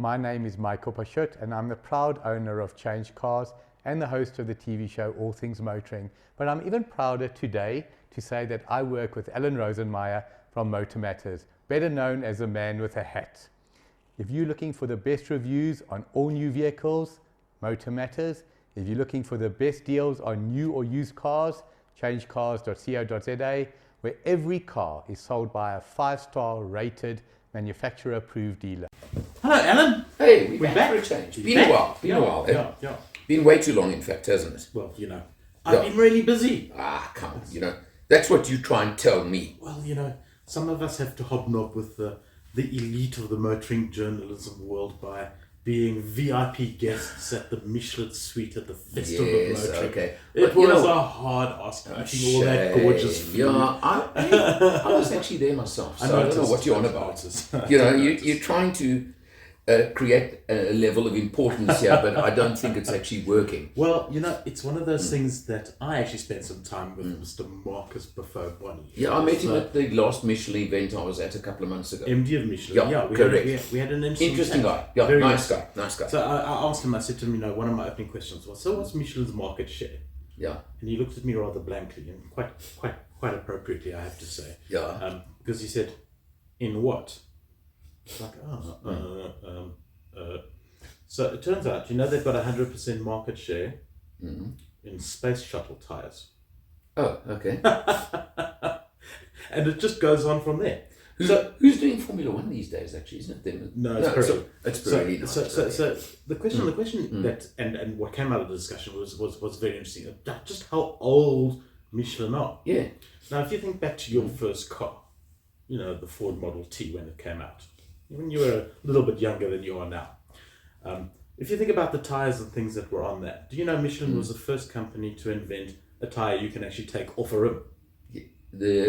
My name is Michael Pashut and I'm the proud owner of Change Cars and the host of the TV show All Things Motoring. But I'm even prouder today to say that I work with Alan Rosenmeyer from Motor Matters, better known as the man with a hat. If you're looking for the best reviews on all new vehicles, Motor Matters. If you're looking for the best deals on new or used cars, changecars.co.za, where every car is sold by a 5-star rated manufacturer approved dealer. Hello, Alan. Hey, we're back for a change. Been a while. Yeah. Been way too long, in fact, hasn't it? Well, I've been really busy. Come on, that's what you try and tell me. Well, some of us have to hobnob with the elite of the motoring journalism world by being VIP guests at the Michelin suite at the Festival of Motoring. Okay. It was a hard ask eating all that gorgeous food. Yeah, I was actually there myself, so I don't know what you're on about. You're trying to create a level of importance here, but I don't think it's actually working. Well, it's one of those things that I actually spent some time with Mr. Marcus Buffo-Bonny. Yeah, I met him at the last Michelin event I was at a couple of months ago. MD of Michelin. Yeah, correct. We had an interesting guy. Yeah, Very nice nice guy. So I asked him, I said to him, one of my opening questions was, so what's Michelin's market share? Yeah. And he looked at me rather blankly, and quite appropriately, I have to say. Yeah. Because he said, in what? It's like, so it turns out, they've got 100% market share in space shuttle tires. Oh, okay. And it just goes on from there. Who's doing Formula One these days? Actually, isn't it them? No, it's Pirelli. It's Pirelli. So the question that and what came out of the discussion was very interesting. Just how old Michelin are. Yeah. Now, if you think back to your first car, the Ford Model T when it came out, when you were a little bit younger than you are now. If you think about the tires and things that were on that, do you know Michelin was the first company to invent a tire you can actually take off a rim?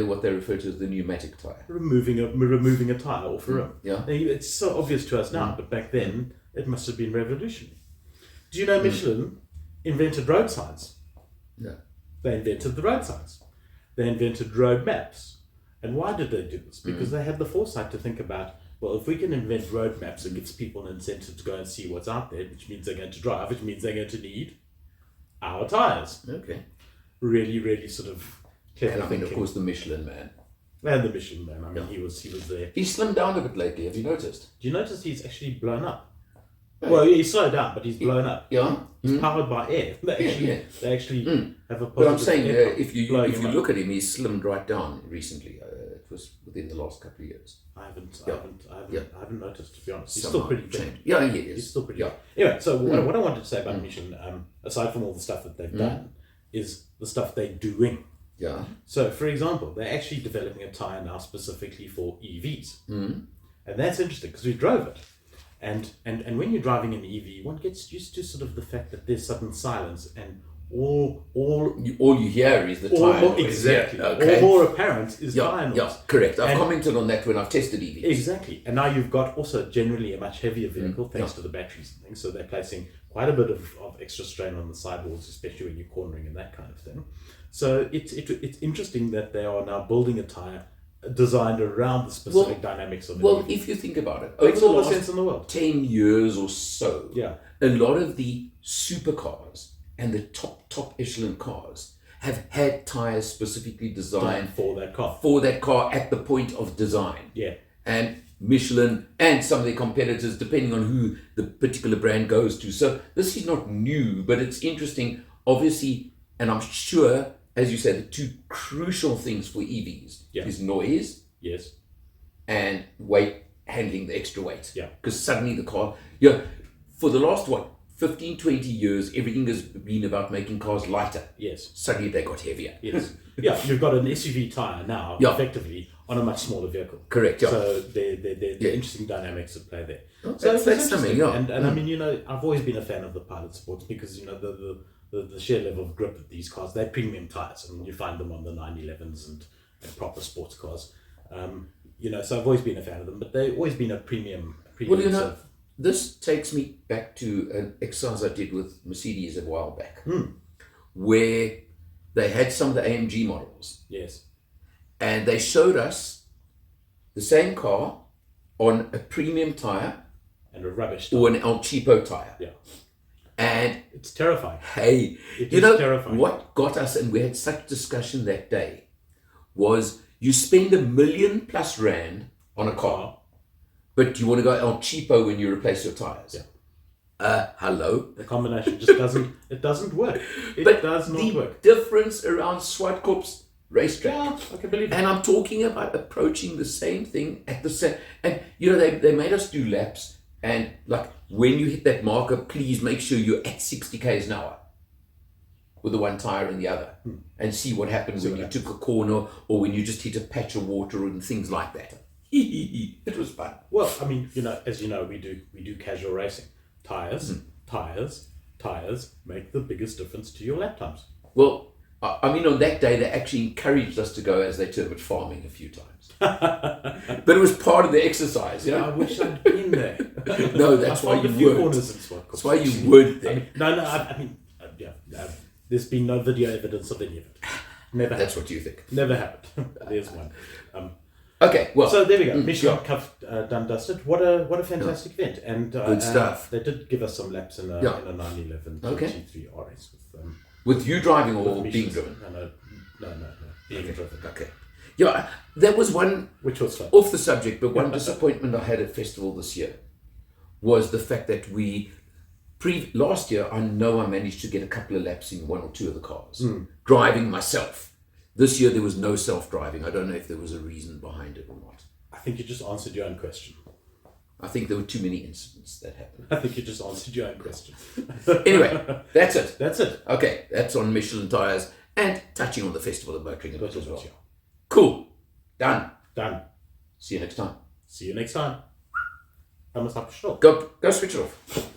What they refer to as the pneumatic tire. Removing a tire off a rim. Yeah. Now, it's so obvious to us now, but back then it must have been revolutionary. Do you know Michelin invented road signs? No. They invented the road signs. They invented road maps. And why did they do this? Because they had the foresight to think about, well, if we can invent road maps, it gives people an incentive to go and see what's out there, which means they're going to drive, which means they're going to need our tires. Okay. Really, really sort of clever And I mean, thinking. of course, the Michelin man. And the Michelin man. He was there. He's slimmed down a bit lately. Have you noticed? Do you notice he's actually blown up? Well, he's slowed down, but he's blown up. Yeah. He's powered by air. They actually have a positive. But I'm saying, air if you look at him, he's slimmed right down recently. It was within the last couple of years. I haven't noticed, to be honest. He's Somehow still pretty changed. big. Yeah, he is. He's still pretty Yeah. big. Anyway, so what I wanted to say about Michelin, aside from all the stuff that they've done, is the stuff they're doing. Yeah. So, for example, they're actually developing a tyre now specifically for EVs. And that's interesting because we drove it. And when you're driving an EV, one gets used to sort of the fact that there's sudden silence and all you hear is the tyre noise. Exactly. Yeah, okay. All more apparent is tyre noise. Yeah, correct. I've commented on that when I've tested EVs. Exactly. And now you've got also generally a much heavier vehicle thanks to the batteries and things. So they're placing quite a bit of extra strain on the sidewalls, especially when you're cornering and that kind of thing. So it's interesting that they are now building a tyre designed around the specific dynamics of it. Well, if you think about it, makes over all the the last sense in the world. 10 years or so, Yeah. a lot of the supercars and the top echelon cars have had tires specifically designed for that car. At the point of design. Yeah. And Michelin and some of their competitors, depending on who the particular brand goes to. So this is not new, but it's interesting, obviously, and I'm sure, as you said, the two crucial things for EVs is noise, yes, and weight, handling the extra weight. Yeah. Because suddenly the car, for the last 15, 20 years, everything has been about making cars lighter. Yes. Suddenly they got heavier. Yes. Yeah, you've got an SUV tyre now, effectively, on a much smaller vehicle. Correct, yeah. So there are interesting dynamics at play there. Oh, So that's something, yeah. And I mean, I've always been a fan of the pilot sports because, the sheer level of grip of these cars, they're premium tyres. I mean, you find them on the 911s and proper sports cars. So I've always been a fan of them, but they've always been a premium. Well, this takes me back to an exercise I did with Mercedes a while back, where they had some of the AMG models. Yes. And they showed us the same car on a premium tyre and a rubbish or tire. an El Cheapo tire. Yeah. And It's terrifying. hey, It you is know terrifying. what got us, and we had such discussion that day, was you spend R1 million+ on a car, but you want to go El Cheapo when you replace your tires. Yeah. Hello? The combination just doesn't work. It does not work. Difference around Swartkorp's racetrack. Yeah, I can believe it. And I'm talking about approaching the same thing at the same, and you know, they made us do laps, and like when you hit that marker, please make sure you're at 60 k's an hour with the one tire and the other, and see what happens when you took a corner or when you just hit a patch of water and things like that. It was fun. Well, I mean, you know, as you know, we do casual racing. Tires make the biggest difference to your lap times. Well, I mean, on that day, they actually encouraged us to go, as they term it, farming a few times. But it was part of the exercise, you know? I wish I'd been there. No, that's why you weren't. That's why you weren't there. I mean, there's been no video evidence of any of it. Never happened. That's what you think. Never happened. There's one. Okay, well. So there we go. Michelin Cup done dusted. What a fantastic event. And good stuff. They did give us some laps in a 911 GT3 RS with you driving or with being driven? No. Being driven. Okay. Yeah, there was one, which was fun. Off the subject, but one disappointment I had at festival this year was the fact that last year, I know I managed to get a couple of laps in one or two of the cars, driving myself. This year there was no self-driving. I don't know if there was a reason behind it or not. I think you just answered your own question. I think there were too many incidents that happened. I think you just answered your own question. Anyway, that's it. That's it. Okay, that's on Michelin tires and touching on the Festival of Motoring a bit as well. Yeah. Cool. Done. See you next time. I must have to stop. Go switch it off.